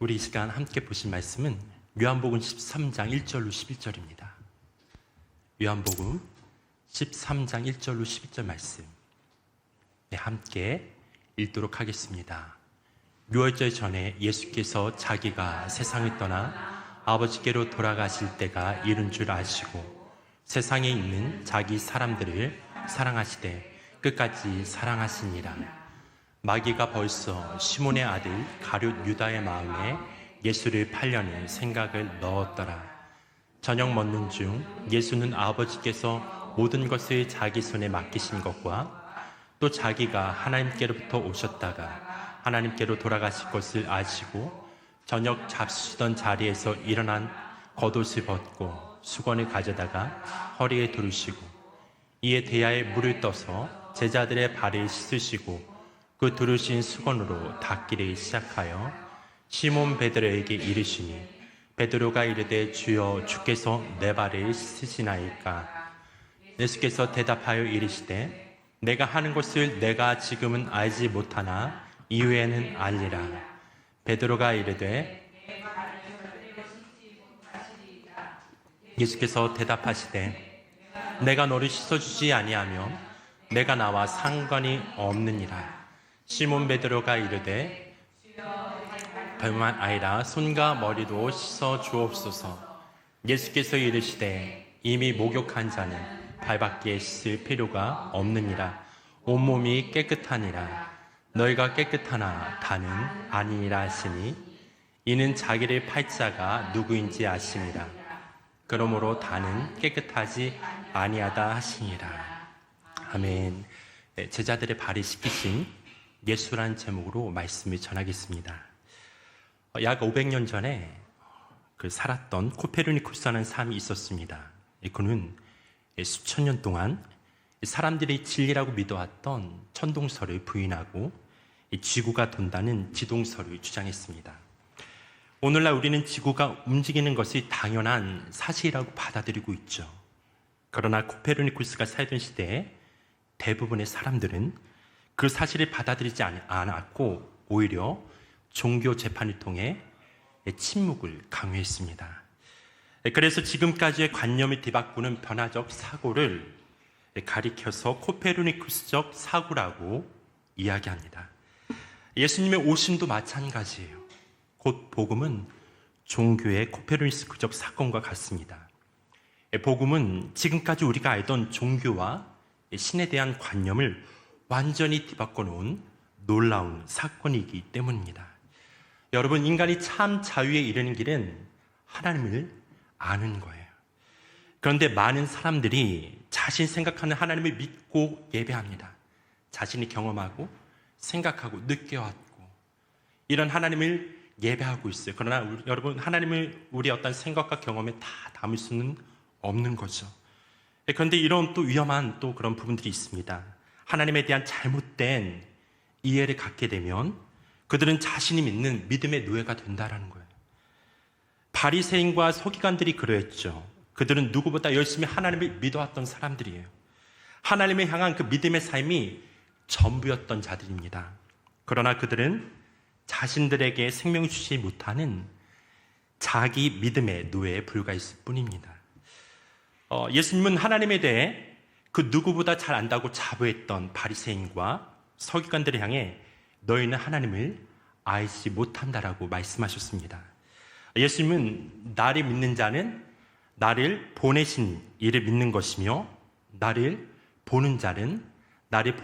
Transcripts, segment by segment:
우리 이 시간 함께 보신 말씀은 요한복음 13장 1절로 11절입니다. 요한복음 13장 1절로 11절 말씀 함께 읽도록 하겠습니다. 유월절 전에 예수께서 자기가 세상을 떠나 아버지께로 돌아가실 때가 이른 줄 아시고 세상에 있는 자기 사람들을 사랑하시되 끝까지 사랑하시니라. 마귀가 벌써 시몬의 아들 가룟 유다의 마음에 예수를 팔려는 생각을 넣었더라. 저녁 먹는 중 예수는 아버지께서 모든 것을 자기 손에 맡기신 것과 또 자기가 하나님께로부터 오셨다가 하나님께로 돌아가실 것을 아시고 저녁 잡수시던 자리에서 일어난 겉옷을 벗고 수건을 가져다가 허리에 두르시고 이에 대야에 물을 떠서 제자들의 발을 씻으시고 그 두르신 수건으로 닦기를 시작하여 시몬 베드로에게 이르시니 베드로가 이르되 주여 주께서 내 발을 씻으시나이까. 예수께서 대답하여 이르시되 내가 하는 것을 내가 지금은 알지 못하나 이후에는 알리라. 베드로가 이르되 예수께서 대답하시되 내가 너를 씻어주지 아니하면 내가 나와 상관이 없느니라. 시몬 베드로가 이르되 별만 아니라 손과 머리도 씻어 주옵소서. 예수께서 이르시되 이미 목욕한 자는 발밖에 씻을 필요가 없느니라. 온몸이 깨끗하니라. 너희가 깨끗하나 다는 아니니라 하시니 이는 자기를 팔 자가 누구인지 아심이라. 그러므로 다는 깨끗하지 아니하다 하시니라. 아멘. 제자들의 발을 씻기신 예수란 제목으로 말씀을 전하겠습니다. 약 500년 전에 살았던 코페르니쿠스라는 사람이 있었습니다. 그는 수천 년 동안 사람들이 진리라고 믿어왔던 천동설을 부인하고 지구가 돈다는 지동설을 주장했습니다. 오늘날 우리는 지구가 움직이는 것이 당연한 사실이라고 받아들이고 있죠. 그러나 코페르니쿠스가 살던 시대에 대부분의 사람들은 그 사실을 받아들이지 않았고 오히려 종교 재판을 통해 침묵을 강요했습니다. 그래서 지금까지의 관념을 뒤바꾸는 변화적 사고를 가리켜서 코페르니쿠스적 사고라고 이야기합니다. 예수님의 오심도 마찬가지예요. 곧 복음은 종교의 코페르니쿠스적 사건과 같습니다. 복음은 지금까지 우리가 알던 종교와 신에 대한 관념을 완전히 뒤바꿔 놓은 놀라운 사건이기 때문입니다. 여러분, 인간이 참 자유에 이르는 길은 하나님을 아는 거예요. 그런데 많은 사람들이 자신 생각하는 하나님을 믿고 예배합니다. 자신이 경험하고 생각하고 느껴왔고 이런 하나님을 예배하고 있어요. 그러나 여러분, 하나님을 우리의 어떤 생각과 경험에 다 담을 수는 없는 거죠. 그런데 이런 또 위험한 또 그런 부분들이 있습니다. 하나님에 대한 잘못된 이해를 갖게 되면 그들은 자신이 믿는 믿음의 노예가 된다는 거예요. 바리새인과 서기관들이 그러했죠. 그들은 누구보다 열심히 하나님을 믿어왔던 사람들이에요. 하나님을 향한 그 믿음의 삶이 전부였던 자들입니다. 그러나 그들은 자신들에게 생명을 주지 못하는 자기 믿음의 노예에 불과했을 뿐입니다. 예수님은 하나님에 대해 그 누구보다 잘 안다고 자부했던 바리새인과 서기관들을 향해 너희는 하나님을 알지 못한다라고 말씀하셨습니다. 예수님은 나를 믿는 자는 나를 보내신 이를 믿는 것이며 나를 보는 자는 나를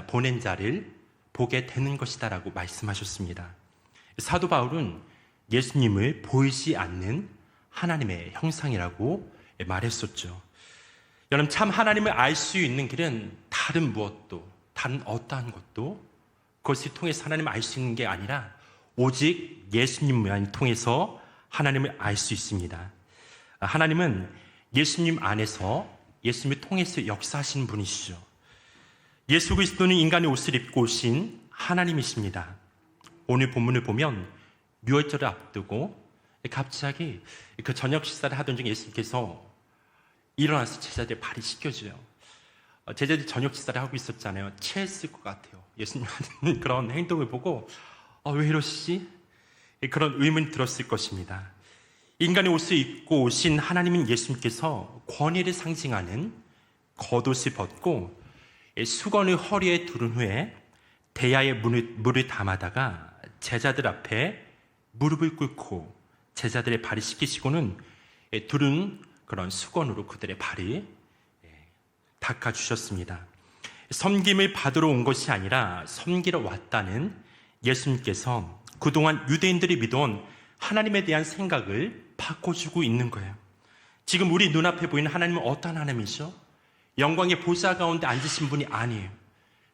보낸 자를 보게 되는 것이다라고 말씀하셨습니다. 사도 바울은 예수님을 보이지 않는 하나님의 형상이라고 말했었죠. 여러분, 참 하나님을 알 수 있는 길은 다른 무엇도, 다른 어떠한 것도 그것을 통해서 하나님을 알 수 있는 게 아니라 오직 예수님만 통해서 하나님을 알 수 있습니다. 하나님은 예수님 안에서 예수님을 통해서 역사하시는 분이시죠. 예수 그리스도는 인간의 옷을 입고 오신 하나님이십니다. 오늘 본문을 보면 유월절을 앞두고 갑자기 그 저녁 식사를 하던 중에 예수님께서 일어나서 제자들 발이 씻겨줘요. 제자들이 저녁 식사를 하고 있었잖아요. 체했을 것 같아요. 예수님 하는 그런 행동을 보고 왜 이러시지? 그런 의문이 들었을 것입니다. 인간의 옷을 입고 오신 하나님인 예수님께서 권위를 상징하는 겉옷을 벗고 수건을 허리에 두른 후에 대야에 물을 담아다가 제자들 앞에 무릎을 꿇고 제자들의 발을 씻기시고는 두른 그런 수건으로 그들의 발을 닦아주셨습니다. 섬김을 받으러 온 것이 아니라 섬기러 왔다는 예수님께서 그동안 유대인들이 믿어온 하나님에 대한 생각을 바꿔주고 있는 거예요. 지금 우리 눈앞에 보이는 하나님은 어떤 하나님이죠? 영광의 보좌 가운데 앉으신 분이 아니에요.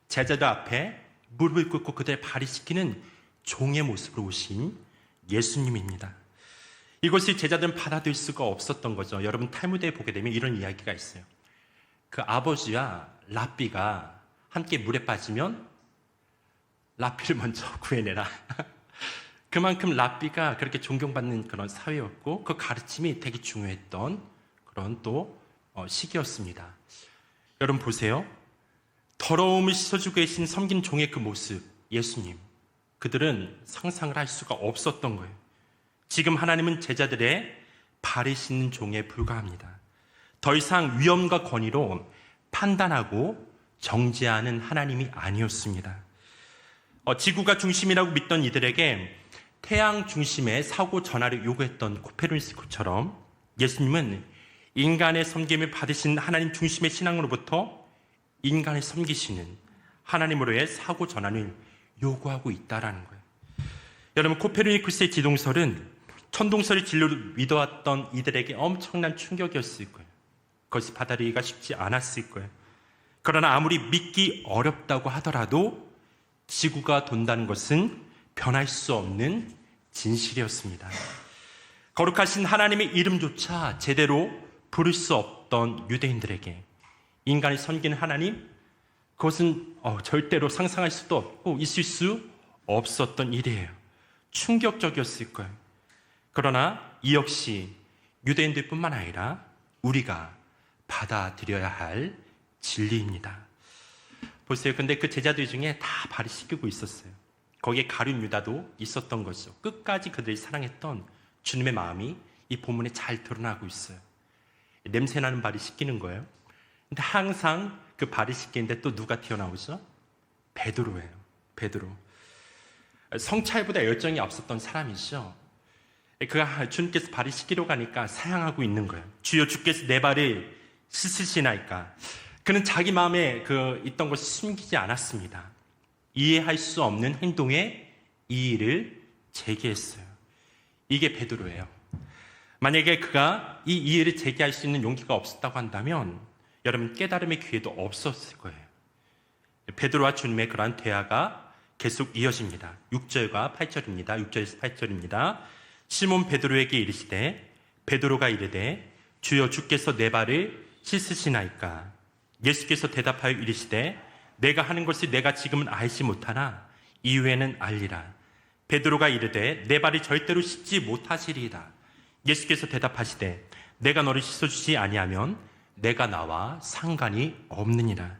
제자들 앞에 무릎을 꿇고 그들의 발을 씻기는 종의 모습으로 오신 예수님입니다. 이것을 제자들은 받아들일 수가 없었던 거죠. 여러분 탈무드에 보게 되면 이런 이야기가 있어요. 그 아버지와 랍비가 함께 물에 빠지면 랍비를 먼저 구해내라. 그만큼 랍비가 그렇게 존경받는 그런 사회였고 그 가르침이 되게 중요했던 그런 또 시기였습니다. 여러분 보세요. 더러움을 씻어주고 계신 섬긴 종의 그 모습, 예수님. 그들은 상상을 할 수가 없었던 거예요. 지금 하나님은 제자들의 발을 씻는 종에 불과합니다. 더 이상 위엄과 권위로 판단하고 정죄하는 하나님이 아니었습니다. 지구가 중심이라고 믿던 이들에게 태양 중심의 사고 전환을 요구했던 코페르니쿠스처럼 예수님은 인간의 섬김을 받으신 하나님 중심의 신앙으로부터 인간을 섬기시는 하나님으로의 사고 전환을 요구하고 있다라는 거예요. 여러분 코페르니쿠스의 지동설은 천동설의 진로를 믿어왔던 이들에게 엄청난 충격이었을 거예요. 그것을 받아들이기가 쉽지 않았을 거예요. 그러나 아무리 믿기 어렵다고 하더라도 지구가 돈다는 것은 변할 수 없는 진실이었습니다. 거룩하신 하나님의 이름조차 제대로 부를 수 없던 유대인들에게 인간이 섬기는 하나님, 그것은 절대로 상상할 수도 없고 있을 수 없었던 일이에요. 충격적이었을 거예요. 그러나 이 역시 유대인들뿐만 아니라 우리가 받아들여야 할 진리입니다. 보세요. 근데 그 제자들 중에 다 발을 씻기고 있었어요. 거기에 가룟 유다도 있었던 거죠. 끝까지 그들이 사랑했던 주님의 마음이 이 본문에 잘 드러나고 있어요. 냄새나는 발이 씻기는 거예요. 근데 항상 그 발이 씻기는데 또 누가 튀어나오죠? 베드로예요. 베드로. 성찰보다 열정이 앞섰던 사람이죠. 그가 주님께서 발을 씻기러 가니까 사양하고 있는 거예요. 주여 주께서 내 발을 씻으시나이까. 그는 자기 마음에 있던 것을 숨기지 않았습니다. 이해할 수 없는 행동에 이의를 제기했어요. 이게 베드로예요. 만약에 그가 이 이의를 제기할 수 있는 용기가 없었다고 한다면 여러분 깨달음의 기회도 없었을 거예요. 베드로와 주님의 그러한 대화가 계속 이어집니다. 6절과 8절입니다. 6절에서 8절입니다. 시몬 베드로에게 이르시되 베드로가 이르되 주여 주께서 내 발을 씻으시나이까. 예수께서 대답하여 이르시되 내가 하는 것을 내가 지금은 알지 못하나 이후에는 알리라. 베드로가 이르되 내 발이 절대로 씻지 못하시리이다. 예수께서 대답하시되 내가 너를 씻어주지 아니하면 내가 나와 상관이 없느니라.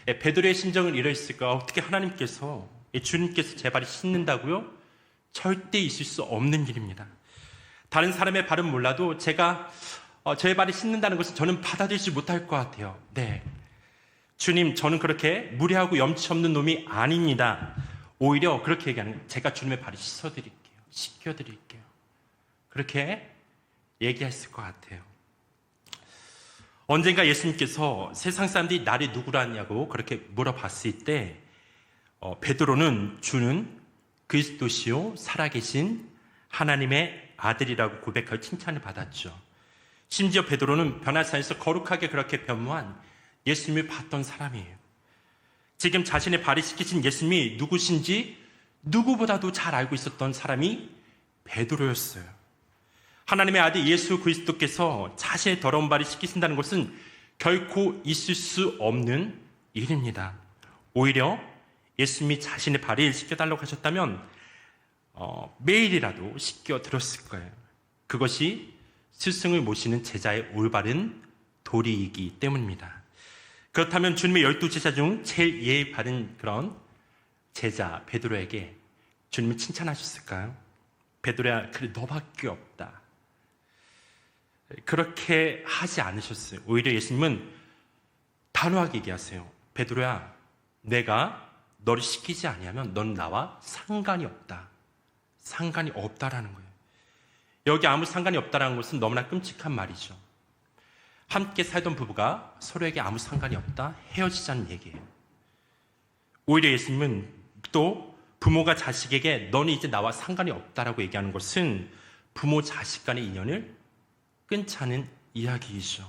베드로의 심정은 이러했을까? 어떻게 하나님께서 주님께서 제 발을 씻는다고요? 절대 있을 수 없는 일입니다. 다른 사람의 발은 몰라도 제가 저의 발을 씻는다는 것을 저는 받아들이지 못할 것 같아요. 네, 주님 저는 그렇게 무례하고 염치 없는 놈이 아닙니다. 오히려 그렇게 얘기하는 거예요. 제가 주님의 발을 씻어드릴게요. 씻겨드릴게요. 그렇게 얘기했을 것 같아요. 언젠가 예수님께서 세상 사람들이 나를 누구라냐고 그렇게 물어봤을 때 베드로는 주는 그리스도시요 살아계신 하나님의 아들이라고 고백하여 칭찬을 받았죠. 심지어 베드로는 변화산에서 거룩하게 그렇게 변모한 예수님을 봤던 사람이에요. 지금 자신의 발을 씻기신 예수님이 누구신지 누구보다도 잘 알고 있었던 사람이 베드로였어요. 하나님의 아들 예수 그리스도께서 자신의 더러운 발을 씻기신다는 것은 결코 있을 수 없는 일입니다. 오히려 예수님이 자신의 발을 씻겨달라고 하셨다면 매일이라도 씻겨드렸을 거예요. 그것이 스승을 모시는 제자의 올바른 도리이기 때문입니다. 그렇다면 주님의 12제자 중 제일 예의 바른 그런 제자 베드로에게 주님이 칭찬하셨을까요? 베드로야, 그래 너밖에 없다. 그렇게 하지 않으셨어요. 오히려 예수님은 단호하게 얘기하세요. 베드로야, 내가 너를 시키지 아니하면 넌 나와 상관이 없다. 상관이 없다라는 거예요. 여기 아무 상관이 없다라는 것은 너무나 끔찍한 말이죠. 함께 살던 부부가 서로에게 아무 상관이 없다, 헤어지자는 얘기예요. 오히려 예수님은 또 부모가 자식에게 너는 이제 나와 상관이 없다라고 얘기하는 것은 부모 자식 간의 인연을 끊자는 이야기이죠.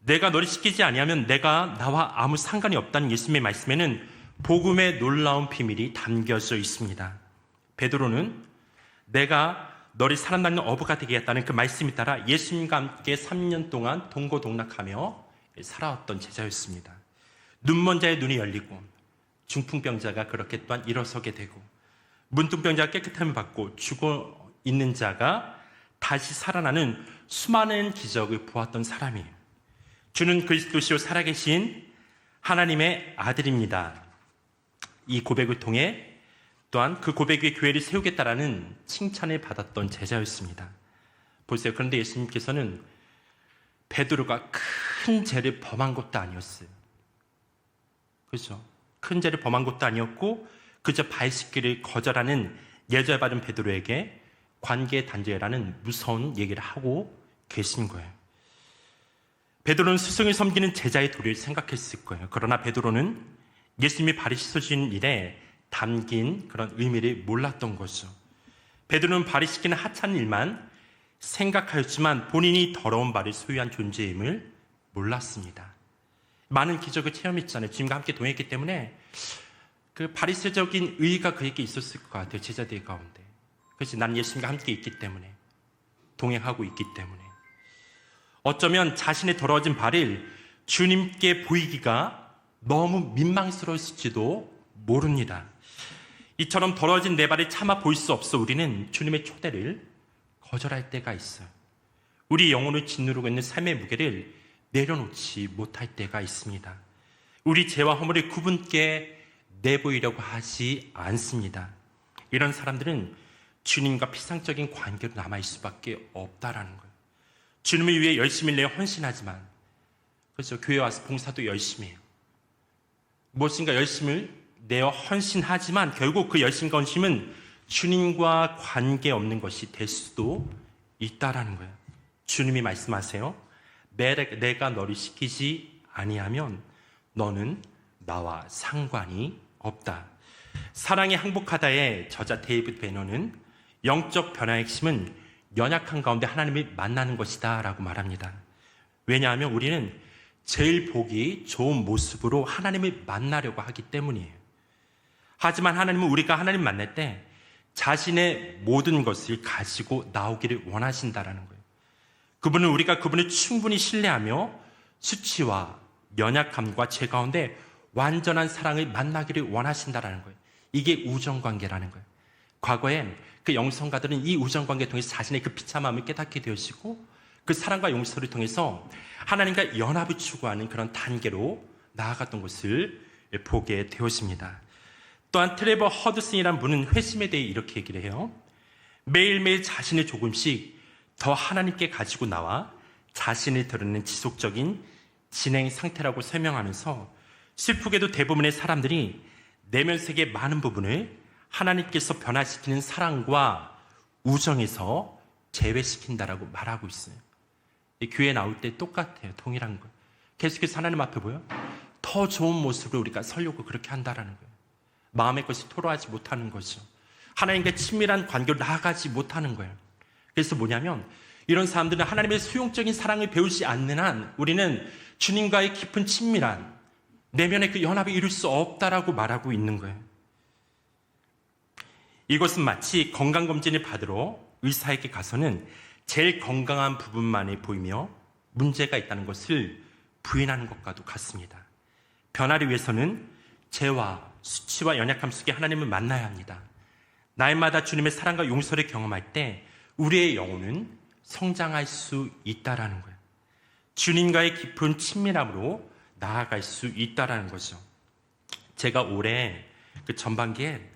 내가 너를 시키지 아니하면 내가 나와 아무 상관이 없다는 예수님의 말씀에는 복음의 놀라운 비밀이 담겨져 있습니다. 베드로는 내가 너를 사람 낳는 어부가 되게 했다는 그 말씀에 따라 예수님과 함께 3년 동안 동고동락하며 살아왔던 제자였습니다. 눈먼 자의 눈이 열리고 중풍병자가 그렇게 또한 일어서게 되고 문둥병자가 깨끗함을 받고 죽어 있는 자가 다시 살아나는 수많은 기적을 보았던 사람이에요. 주는 그리스도시요 살아계신 하나님의 아들입니다. 이 고백을 통해 또한 그 고백 위에 교회를 세우겠다라는 칭찬을 받았던 제자였습니다. 보세요. 그런데 예수님께서는 베드로가 큰 죄를 범한 것도 아니었어요. 그렇죠? 큰 죄를 범한 것도 아니었고 그저 발 씻기를 거절하는 예절받은 베드로에게 관계 단절이라는 무서운 얘기를 하고 계신 거예요. 베드로는 스승을 섬기는 제자의 도리를 생각했을 거예요. 그러나 베드로는 예수님이 발을 씻어주는 일에 담긴 그런 의미를 몰랐던 거죠. 베드로는 발을 씻기는 하찮은 일만 생각하였지만 본인이 더러운 발을 소유한 존재임을 몰랐습니다. 많은 기적을 체험했잖아요. 주님과 함께 동행했기 때문에 그 바리새적인 의의가 그에게 있었을 것 같아요. 제자들 가운데. 그렇지, 난 예수님과 함께 있기 때문에, 동행하고 있기 때문에. 어쩌면 자신의 더러워진 발을 주님께 보이기가 너무 민망스러웠을지도 모릅니다. 이처럼 더러워진 내 발을 차마 보일 수 없어 우리는 주님의 초대를 거절할 때가 있어요. 우리 영혼을 짓누르고 있는 삶의 무게를 내려놓지 못할 때가 있습니다. 우리 죄와 허물을 그분께 내보이려고 하지 않습니다. 이런 사람들은 주님과 피상적인 관계로 남아있을 수밖에 없다라는 거예요. 주님을 위해 열심히 내어 헌신하지만, 그렇죠, 교회 와서 봉사도 열심히 해요. 무엇인가 열심을 내어 헌신하지만 결국 그 열심과 헌신은 주님과 관계없는 것이 될 수도 있다라는 거예요. 주님이 말씀하세요. 내가 너를 시키지 아니하면 너는 나와 상관이 없다. 사랑이 항복하다의 저자 데이비드 베너는 영적 변화의 핵심은 연약한 가운데 하나님을 만나는 것이다 라고 말합니다. 왜냐하면 우리는 제일 보기 좋은 모습으로 하나님을 만나려고 하기 때문이에요. 하지만 하나님은 우리가 하나님 만날 때 자신의 모든 것을 가지고 나오기를 원하신다라는 거예요. 그분은 우리가 그분을 충분히 신뢰하며 수치와 연약함과 죄 가운데 완전한 사랑을 만나기를 원하신다라는 거예요. 이게 우정관계라는 거예요. 과거에 그 영성가들은 이 우정관계를 통해서 자신의 그 비참함을 깨닫게 되었고 그 사랑과 용서를 통해서 하나님과 연합을 추구하는 그런 단계로 나아갔던 것을 보게 되었습니다. 또한 트레버 허드슨이라는 분은 회심에 대해 이렇게 얘기를 해요. 매일매일 자신을 조금씩 더 하나님께 가지고 나와 자신을 드러내는 지속적인 진행 상태라고 설명하면서 슬프게도 대부분의 사람들이 내면 세계의 많은 부분을 하나님께서 변화시키는 사랑과 우정에서 제외시킨다라고 말하고 있어요. 교회 나올 때 똑같아요. 동일한 거. 계속해서 하나님 앞에 보여? 더 좋은 모습으로 우리가 서려고 그렇게 한다라는 거예요. 마음의 것이 토로하지 못하는 거죠. 하나님과 친밀한 관계로 나아가지 못하는 거예요. 그래서 뭐냐면 이런 사람들은 하나님의 수용적인 사랑을 배우지 않는 한 우리는 주님과의 깊은 친밀한 내면의 그 연합을 이룰 수 없다라고 말하고 있는 거예요. 이것은 마치 건강검진을 받으러 의사에게 가서는 제일 건강한 부분만이 보이며 문제가 있다는 것을 부인하는 것과도 같습니다. 변화를 위해서는 죄와 수치와 연약함 속에 하나님을 만나야 합니다. 날마다 주님의 사랑과 용서를 경험할 때 우리의 영혼은 성장할 수 있다라는 거예요. 주님과의 깊은 친밀함으로 나아갈 수 있다라는 거죠. 제가 올해 그 전반기에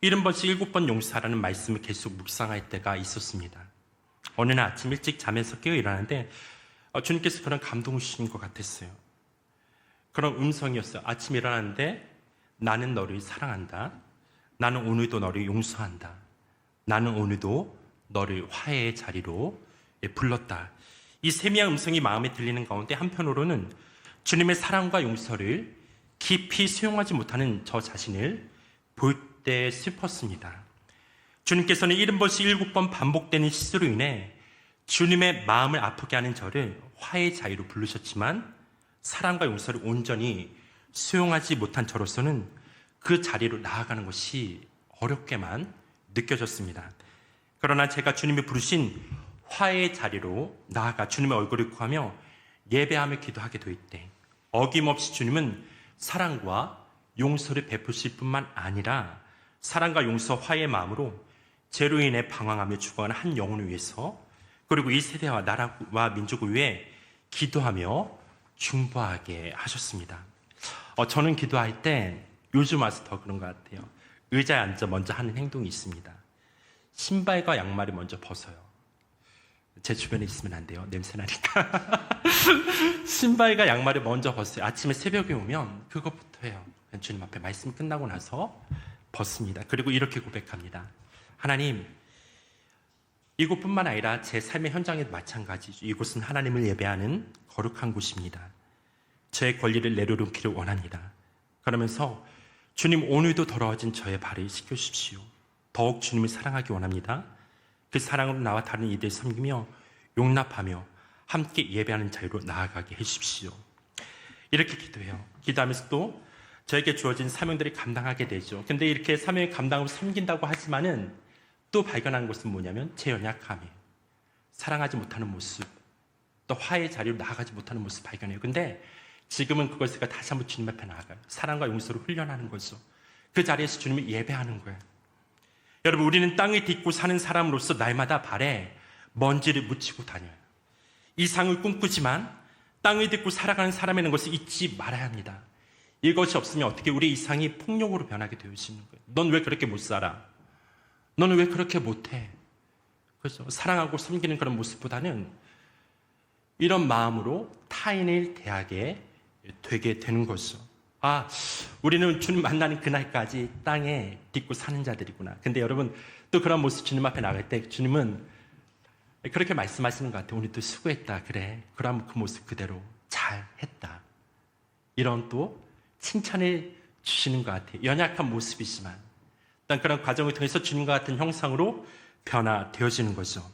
70번씩 7번 용서하라는 말씀을 계속 묵상할 때가 있었습니다. 어느 날 아침 일찍 잠에서 깨어 일어나는데 주님께서 그런 감동을 주신 것 같았어요. 그런 음성이었어요. 아침에 일어났는데 나는 너를 사랑한다. 나는 오늘도 너를 용서한다. 나는 오늘도 너를 화해의 자리로 불렀다. 이 세미한 음성이 마음에 들리는 가운데 한편으로는 주님의 사랑과 용서를 깊이 수용하지 못하는 저 자신을 볼 때 슬펐습니다. 주님께서는 70번씩 7번 반복되는 실수로 인해 주님의 마음을 아프게 하는 저를 화해의 자리로 부르셨지만 사랑과 용서를 온전히 수용하지 못한 저로서는 그 자리로 나아가는 것이 어렵게만 느껴졌습니다. 그러나 제가 주님이 부르신 화해의 자리로 나아가 주님의 얼굴을 구하며 예배하며 기도하게 될 때 어김없이 주님은 사랑과 용서를 베푸실 뿐만 아니라 사랑과 용서 화해의 마음으로 죄로 인해 방황하며 죽어가는 한 영혼을 위해서 그리고 이 세대와 나라와 민족을 위해 기도하며 중보하게 하셨습니다. 저는 기도할 때 요즘 와서 더 그런 것 같아요. 의자에 앉아 먼저 하는 행동이 있습니다. 신발과 양말을 먼저 벗어요. 제 주변에 있으면 안 돼요. 냄새 나니까. 신발과 양말을 먼저 벗어요. 아침에 새벽에 오면 그것부터 해요. 주님 앞에 말씀 끝나고 나서 벗습니다. 그리고 이렇게 고백합니다. 하나님, 이곳뿐만 아니라 제 삶의 현장에도 마찬가지죠. 이곳은 하나님을 예배하는 거룩한 곳입니다. 제 권리를 내려놓기를 원합니다. 그러면서 주님, 오늘도 더러워진 저의 발을 씻겨주십시오. 더욱 주님을 사랑하기 원합니다. 그 사랑으로 나와 다른 이들을 섬기며 용납하며 함께 예배하는 자유로 나아가게 해주십시오. 이렇게 기도해요. 기도하면서 또 저에게 주어진 사명들을 감당하게 되죠. 근데 이렇게 사명의 감당을 섬긴다고 하지만은 또 발견한 것은 뭐냐면 제 연약함이에요. 사랑하지 못하는 모습, 또 화해의 자리로 나아가지 못하는 모습 발견해요. 근데 지금은 그것을 다시 한번 주님 앞에 나아가요. 사랑과 용서로 훈련하는 거죠. 그 자리에서 주님을 예배하는 거예요. 여러분, 우리는 땅을 딛고 사는 사람으로서 날마다 발에 먼지를 묻히고 다녀요. 이상을 꿈꾸지만 땅을 딛고 살아가는 사람이라는 것을 잊지 말아야 합니다. 이것이 없으면 어떻게 우리의 이상이 폭력으로 변하게 되어지는 거예요. 넌 왜 그렇게 못 살아? 너는 왜 그렇게 못해? 그렇죠? 사랑하고 섬기는 그런 모습보다는 이런 마음으로 타인을 대하게 되게 되는 거죠. 우리는 주님 만나는 그날까지 땅에 딛고 사는 자들이구나. 근데 여러분, 또 그런 모습 주님 앞에 나갈 때 주님은 그렇게 말씀하시는 것 같아요. 오늘도 수고했다. 그래. 그럼 그 모습 그대로 잘했다. 이런 또 칭찬을 주시는 것 같아요. 연약한 모습이지만 일단 그런 과정을 통해서 주님과 같은 형상으로 변화되어지는 거죠.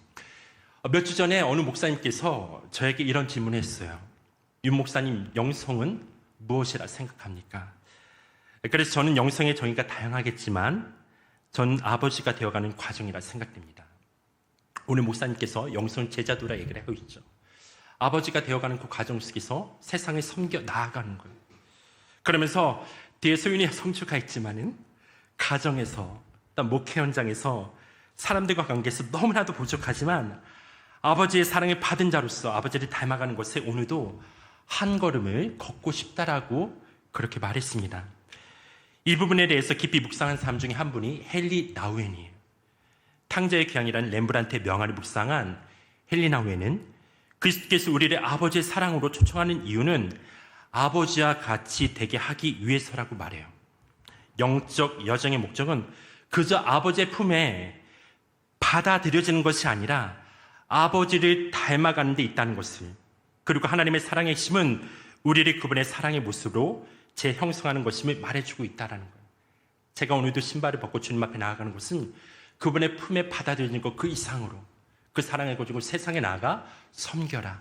몇 주 전에 어느 목사님께서 저에게 이런 질문을 했어요. 윤 목사님, 영성은 무엇이라 생각합니까? 그래서 저는 영성의 정의가 다양하겠지만 전 아버지가 되어가는 과정이라 생각됩니다. 오늘 목사님께서 영성 제자도라 얘기를 하고 있죠. 아버지가 되어가는 그 과정 속에서 세상을 섬겨 나아가는 거예요. 그러면서 뒤에 소윤이와 성주가 있지만은 가정에서, 일단 목회 현장에서 사람들과 관계에서 너무나도 부족하지만 아버지의 사랑을 받은 자로서 아버지를 닮아가는 것에 오늘도 한 걸음을 걷고 싶다라고 그렇게 말했습니다. 이 부분에 대해서 깊이 묵상한 사람 중에 한 분이 헨리 나우엔이에요. 탕자의 귀향이라는 렘브란트의 명화를 묵상한 헨리 나우엔은 그리스도께서 우리를 아버지의 사랑으로 초청하는 이유는 아버지와 같이 되게 하기 위해서라고 말해요. 영적 여정의 목적은 그저 아버지의 품에 받아들여지는 것이 아니라 아버지를 닮아가는 데 있다는 것을, 그리고 하나님의 사랑의 핵심은 우리를 그분의 사랑의 모습으로 재형성하는 것임을 말해주고 있다는 거예요. 제가 오늘도 신발을 벗고 주님 앞에 나아가는 것은 그분의 품에 받아들이는 것 그 이상으로 그 사랑을 가지고 세상에 나아가 섬겨라.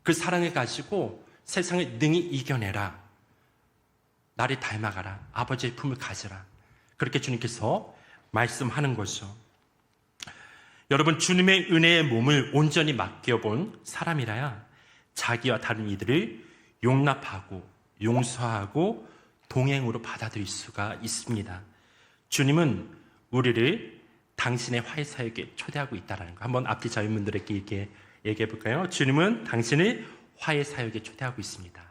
그 사랑을 가지고 세상을 능히 이겨내라. 나를 닮아가라. 아버지의 품을 가져라. 그렇게 주님께서 말씀하는 거죠. 여러분, 주님의 은혜의 몸을 온전히 맡겨본 사람이라야 자기와 다른 이들을 용납하고 용서하고 동행으로 받아들일 수가 있습니다. 주님은 우리를 당신의 화해 사역에 초대하고 있다는 거. 한번 앞뒤 자유분들에게 이렇게 얘기해 볼까요? 주님은 당신을 화해 사역에 초대하고 있습니다.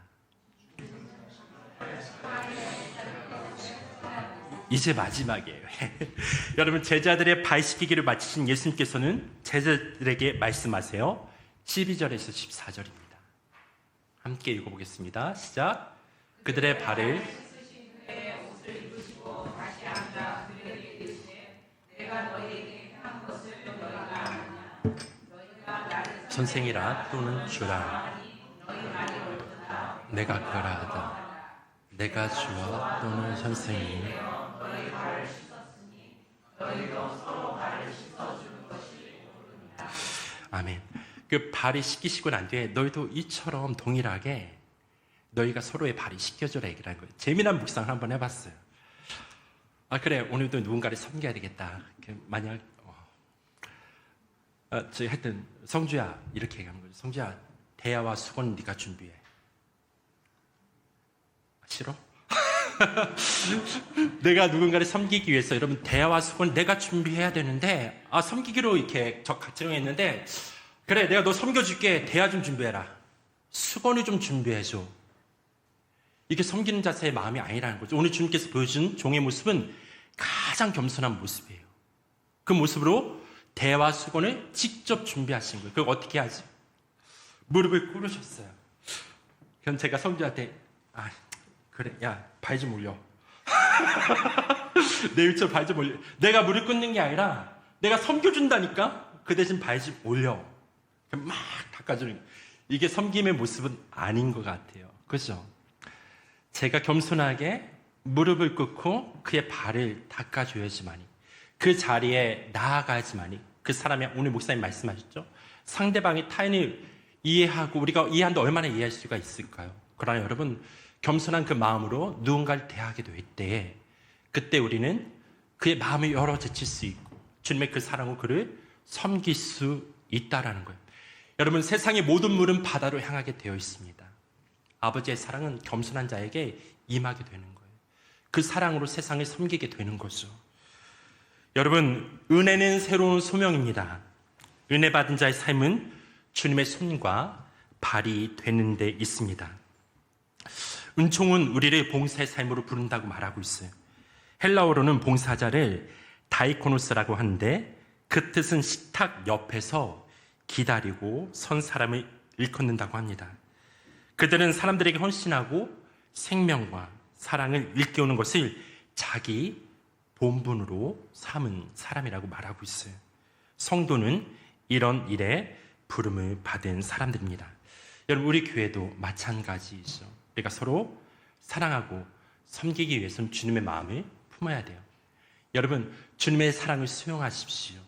이제 마지막이에요. 여러분, 제자들의 발 씻기기를 마치신 예수님께서는 제자들에게 말씀하세요. 12절에서 14절입니다. 함께 읽어보겠습니다. 시작. 그들의 발을 선생이라 또는 주라. 내가 그라 하다. 내가 주와 또는 선생님. 아멘. 그 발이 씻기시고 난 뒤에 너희도 이처럼 동일하게 너희가 서로의 발이 씻겨줘라 얘기를 한 거예요. 재미난 묵상을 한번 해봤어요. 아 그래, 오늘도 누군가를 섬겨야 되겠다. 만약 저희 하여튼 성주야 이렇게 얘기하는 거죠. 성주야, 대야와 수건 네가 준비해. 싫어? 내가 누군가를 섬기기 위해서 여러분 대야와 수건 내가 준비해야 되는데 섬기기로 이렇게 작정했는데 그래 내가 너 섬겨줄게. 대야 좀 준비해라. 수건을 좀 준비해줘. 이게 섬기는 자세의 마음이 아니라는 거죠. 오늘 주님께서 보여준 종의 모습은 가장 겸손한 모습이에요. 그 모습으로 대와 수건을 직접 준비하신 거예요. 그걸 어떻게 하지? 무릎을 꿇으셨어요. 그럼 제가 성주한테 그래 야 발 좀 올려. 내 위치로 발 좀 올려. 내가 무릎 꿇는 게 아니라 내가 섬겨준다니까. 그 대신 발 좀 올려. 막 닦아주는 거예요. 이게 섬김의 모습은 아닌 것 같아요. 그렇죠? 제가 겸손하게 무릎을 꿇고 그의 발을 닦아줘야지만이, 그 자리에 나아가야지만이 그 사람이, 오늘 목사님 말씀하셨죠? 상대방의 타인을 이해하고 우리가 이해한다 얼마나 이해할 수가 있을까요? 그러나 여러분, 겸손한 그 마음으로 누군가를 대하게 될 때에 그때 우리는 그의 마음을 열어 제칠 수 있고 주님의 그 사랑으로 그를 섬길 수 있다라는 거예요. 여러분, 세상의 모든 물은 바다로 향하게 되어 있습니다. 아버지의 사랑은 겸손한 자에게 임하게 되는 거예요. 그 사랑으로 세상을 섬기게 되는 거죠. 여러분, 은혜는 새로운 소명입니다. 은혜 받은 자의 삶은 주님의 손과 발이 되는 데 있습니다. 은총은 우리를 봉사의 삶으로 부른다고 말하고 있어요. 헬라어로는 봉사자를 다이코노스라고 하는데 그 뜻은 식탁 옆에서 기다리고 선 사람을 일컫는다고 합니다. 그들은 사람들에게 헌신하고 생명과 사랑을 일깨우는 것을 자기 본분으로 삼은 사람이라고 말하고 있어요. 성도는 이런 일에 부름을 받은 사람들입니다. 여러분, 우리 교회도 마찬가지이죠. 우리가 서로 사랑하고 섬기기 위해서는 주님의 마음을 품어야 돼요. 여러분, 주님의 사랑을 수용하십시오.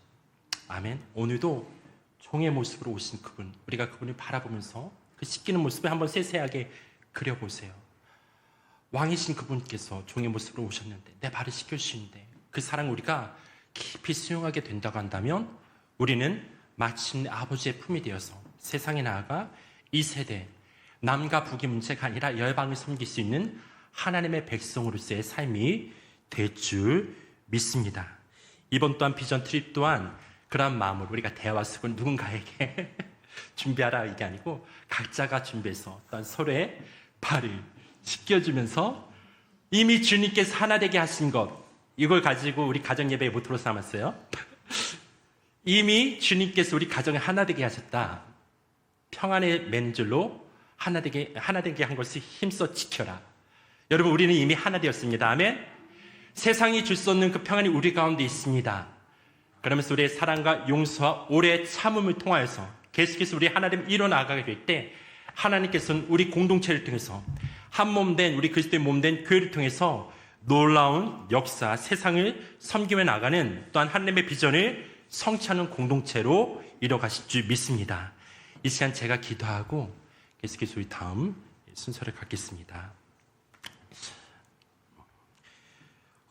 아멘. 오늘도 종의 모습으로 오신 그분, 우리가 그분을 바라보면서 그 씻기는 모습을 한번 세세하게 그려보세요. 왕이신 그분께서 종의 모습으로 오셨는데 내 발을 씻겨주시는데 그 사랑을 우리가 깊이 수용하게 된다고 한다면 우리는 마침내 아버지의 품이 되어서 세상에 나아가 이 세대 남과 북의 문제가 아니라 열방을 섬길 수 있는 하나님의 백성으로서의 삶이 될 줄 믿습니다. 이번 또한 비전 트립 또한 그러한 마음으로 우리가 대화와 수건 누군가에게 준비하라 이게 아니고 각자가 준비해서 또한 서로의 발을 씻겨주면서 이미 주님께서 하나 되게 하신 것, 이걸 가지고 우리 가정 예배의 모토로 삼았어요. 이미 주님께서 우리 가정을 하나 되게 하셨다. 평안의 맨줄로 하나 되게 한 것을 힘써 지켜라. 여러분, 우리는 이미 하나 되었습니다. 아멘. 세상이 줄 수 없는 그 평안이 우리 가운데 있습니다. 그러면서 우리의 사랑과 용서와 오래 참음을 통하여서 계속해서 우리 하나님 일어나가게 될 때 하나님께서는 우리 공동체를 통해서 한 몸 된 우리 그리스도의 몸 된 교회를 통해서 놀라운 역사, 세상을 섬기며 나가는 또한 하나님의 비전을 성취하는 공동체로 이뤄가실 줄 믿습니다. 이 시간 제가 기도하고 계속해서 우리 다음 순서를 갖겠습니다.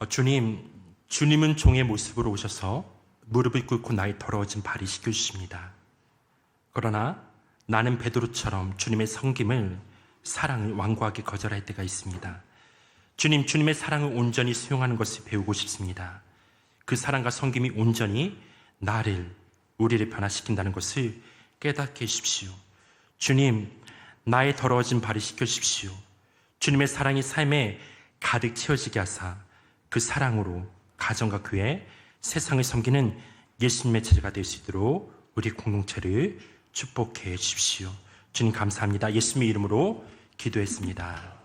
주님은 종의 모습으로 오셔서 무릎을 꿇고 나의 더러워진 발이 씻겨주십니다. 그러나 나는 베드로처럼 주님의 섬김을, 사랑을 완고하게 거절할 때가 있습니다. 주님의 사랑을 온전히 수용하는 것을 배우고 싶습니다. 그 사랑과 섬김이 온전히 우리를 변화시킨다는 것을 깨닫게 해주십시오. 주님, 나의 더러워진 발을 씻겨주십시오. 주님의 사랑이 삶에 가득 채워지게 하사 그 사랑으로 가정과 교회, 세상을 섬기는 예수님의 제자가 될 수 있도록 우리 공동체를 축복해 주십시오. 주님 감사합니다. 예수님의 이름으로 기도했습니다.